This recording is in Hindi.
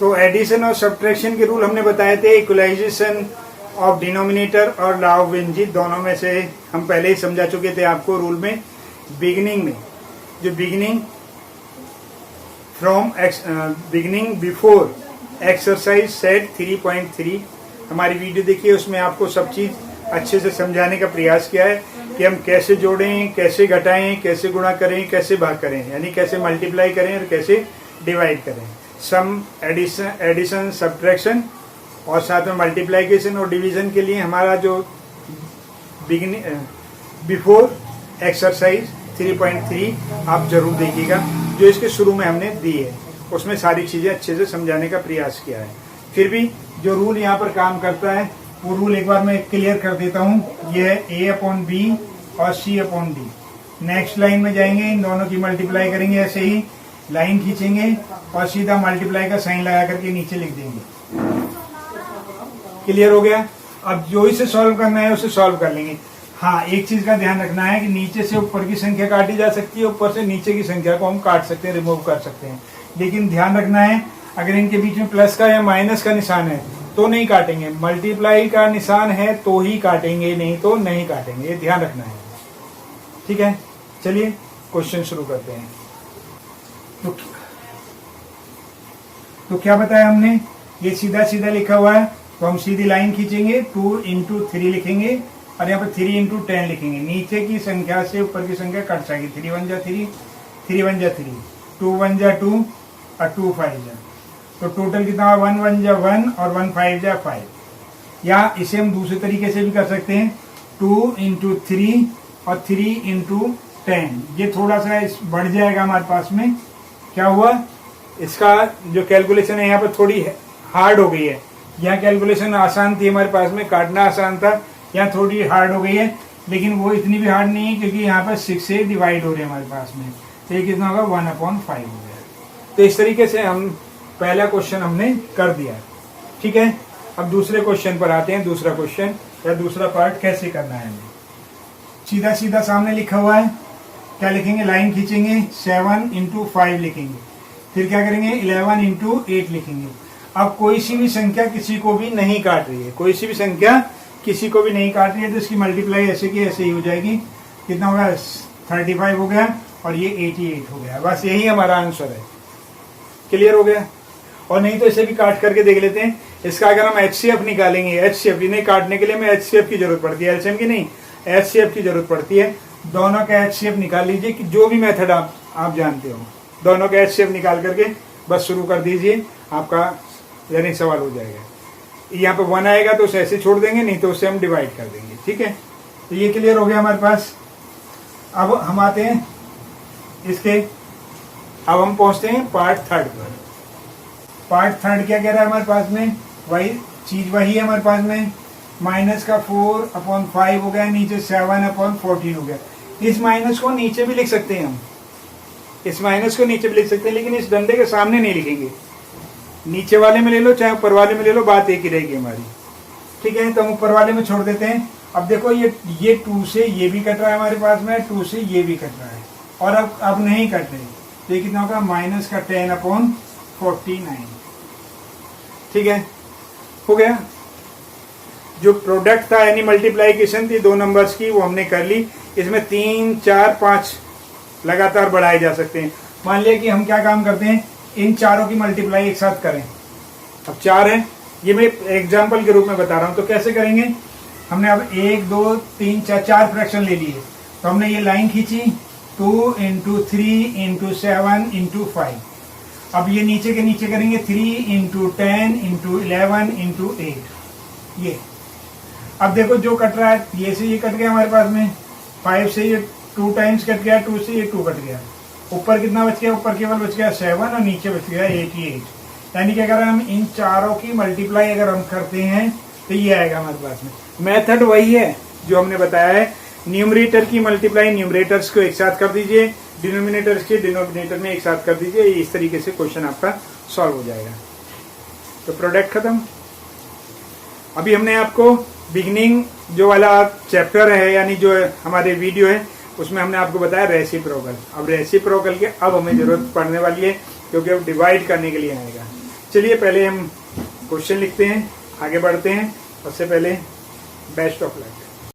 तो एडिशन और सब्ट्रैक्शन के रूल हमने बताए थे, इक्वलाइजेशन ऑफ डिनोमिनेटर और लॉ ऑफ विंजी, दोनों में से हम पहले ही समझा चुके थे आपको रूल में। बिगिनिंग में जो बिगिनिंग बिफोर एक्सरसाइज सेट 3.3 हमारी वीडियो देखिए, उसमें आपको सब चीज अच्छे से समझाने का प्रयास किया है कि हम कैसे जोड़ें, कैसे घटाएं, कैसे गुणा करें, कैसे भाग करें, यानी कैसे मल्टीप्लाई करें और कैसे डिवाइड करें। सम, एडिशन, सब्ट्रैक्शन और साथ में मल्टीप्लिकेशन और डिवीजन के लिए हमारा जो बिफोर एक्सरसाइज 3.3 आप जरूर देखिएगा, जो इसके शुरू में हमने दी है, उसमें सारी चीजें अच्छे से समझाने का प्रयास किया है। फिर भी जो रूल यहाँ पर काम करता है वो रूल एक बार मैं क्लियर कर देता हूँ। ये है A/B और C/D। नेक्स्ट लाइन में जाएंगे, इन दोनों की मल्टीप्लाई करेंगे, ऐसे ही लाइन खींचेंगे और सीधा मल्टीप्लाई का साइन लगा करके नीचे लिख देंगे। क्लियर हो गया। अब जो इसे सॉल्व करना है उसे सॉल्व कर लेंगे। हाँ, एक चीज का ध्यान रखना है कि नीचे से ऊपर की संख्या काटी जा सकती है, ऊपर से नीचे की संख्या को हम काट सकते हैं, रिमूव कर सकते हैं। लेकिन ध्यान रखना है, अगर इनके बीच में प्लस का या माइनस का निशान है तो नहीं काटेंगे, मल्टीप्लाई का निशान है तो ही काटेंगे, नहीं तो नहीं काटेंगे, ये ध्यान रखना है। ठीक है, चलिए क्वेश्चन शुरू करते हैं। तो क्या बताया हमने, ये सीधा सीधा लिखा हुआ है, तो हम सीधी लाइन खींचेंगे, 2 × 3 लिखेंगे और यहाँ पर 3 × 10 लिखेंगे। नीचे की संख्या से ऊपर की संख्या कट जाएगी। 3 × 1 = 3, 3 × 1 = 3, 2 × 1 = 2 और 2 × 5 = 5। तो टोटल कितना हुआ, 1 × 1 = 1 और 1 × 5 = 5। या इसे हम दूसरे तरीके से भी कर सकते हैं, 2 × 3 और 3 × 10। ये थोड़ा सा बढ़ जाएगा हमारे पास में। क्या हुआ, इसका जो कैलकुलेशन है यहाँ पर थोड़ी हार्ड हो गई है। यहाँ कैलकुलेशन आसान थी हमारे पास में, काटना आसान था, यहाँ थोड़ी हार्ड हो गई है, लेकिन वो इतनी भी हार्ड नहीं है क्योंकि यहाँ पर 6 से डिवाइड हो रहे हैं हमारे पास में। तो ये कितना होगा, 1/5 हो गया। तो इस तरीके से हम पहला क्वेश्चन हमने कर दिया। ठीक है, अब दूसरे क्वेश्चन पर आते हैं। दूसरा क्वेश्चन या दूसरा पार्ट कैसे करना है हमें। सीधा सीधा सामने लिखा हुआ है, क्या लिखेंगे, लाइन खींचेंगे, 7 × 5 लिखेंगे, फिर क्या करेंगे, 11 × 8 लिखेंगे। अब कोई सी भी संख्या किसी को भी नहीं काट रही है, कोई सी भी संख्या किसी को भी नहीं काट रही है, तो इसकी मल्टीप्लाई ऐसे की ऐसे ही हो जाएगी। कितना होगा, 35 हो गया और ये 88 हो गया। बस यही हमारा आंसर है। क्लियर हो गया। और नहीं तो इसे भी काट करके देख लेते हैं। इसका अगर हम HCF निकालेंगे, HCF इन्हें काटने के लिए हमें HCF की जरूरत पड़ती है, एलसीएम की नहीं, HCF की जरूरत पड़ती है। दोनों का HCF निकाल लीजिए, कि जो भी मेथड आप जानते हो, दोनों का HCF निकाल करके बस शुरू कर दीजिए, आपका यानी सवाल हो जाएगा। यहाँ पे 1 आएगा तो उसे ऐसे छोड़ देंगे, नहीं तो उसे हम डिवाइड कर देंगे। ठीक है, तो ये क्लियर हो गया हमारे पास। अब हम आते हैं इसके, अब हम पहुंचते हैं पार्ट 3 पर। पार्ट 3 क्या कह रहा है हमारे पास में, वही चीज वही है हमारे पास में। माइनस का 4/5 हो गया, नीचे 7/14 हो गया। इस माइनस को नीचे भी लिख सकते हैं हम, इस माइनस को नीचे भी लिख सकते हैं, लेकिन इस डंडे के सामने नहीं लिखेंगे। नीचे वाले में ले लो चाहे ऊपर वाले में ले लो, बात एक ही रहेगी हमारी। ठीक है, तो हम ऊपर वाले में छोड़ देते हैं। अब देखो ये 2 से ये भी कट रहा है हमारे पास में, 2 से ये भी कट रहा है, और अब नहीं कट रहे, तो ये कितना होगा, माइनस का 10/49। ठीक है, हो गया। जो प्रोडक्ट था यानी मल्टीप्लाइकेशन थी 2 नंबर्स की, वो हमने कर ली। इसमें 3, 4, 5 लगातार बढ़ाए जा सकते हैं। मान लिया कि हम क्या काम करते हैं, इन चारों की मल्टीप्लाई एक साथ करें। अब 4 है, ये मैं एग्जाम्पल के रूप में बता रहा हूं, तो कैसे करेंगे। हमने अब 1, 2, 3, 4 फ्रैक्शन ले लिए, तो हमने ये लाइन खींची, 2 × 3 × 7 × 5। अब ये नीचे के नीचे करेंगे, 3 × 10 × 11 × 8। ये अब देखो जो कट रहा है, ये से ये कट गया हमारे पास में, 5 से ये 2 टाइम्स कट गया, 2 से ये 2 कट गया। ऊपर कितना बच गया, ऊपर केवल बच गया 7 और नीचे बच गया 88। यानी कि अगर हम इन चारों की मल्टीप्लाई अगर हम करते हैं तो ये आएगा हमारे पास में। मेथड वही है जो हमने बताया है, न्यूमरेटर की मल्टीप्लाई न्यूमरेटर्स को एक साथ कर दीजिए, डिनोमिनेटर्स के डिनोमिनेटर में एक साथ कर दीजिए। इस तरीके से क्वेश्चन आपका सॉल्व हो जाएगा। तो प्रोडक्ट खत्म। अभी हमने आपको बिगिनिंग जो वाला चैप्टर है यानी जो हमारे वीडियो है उसमें हमने आपको बताया रेसिप्रोकल। अब रेसिप्रोकल के अब हमें जरूरत पड़ने वाली है क्योंकि अब डिवाइड करने के लिए आएगा। चलिए पहले हम क्वेश्चन लिखते हैं, आगे बढ़ते हैं। उससे पहले बेस्ट ऑफ लक।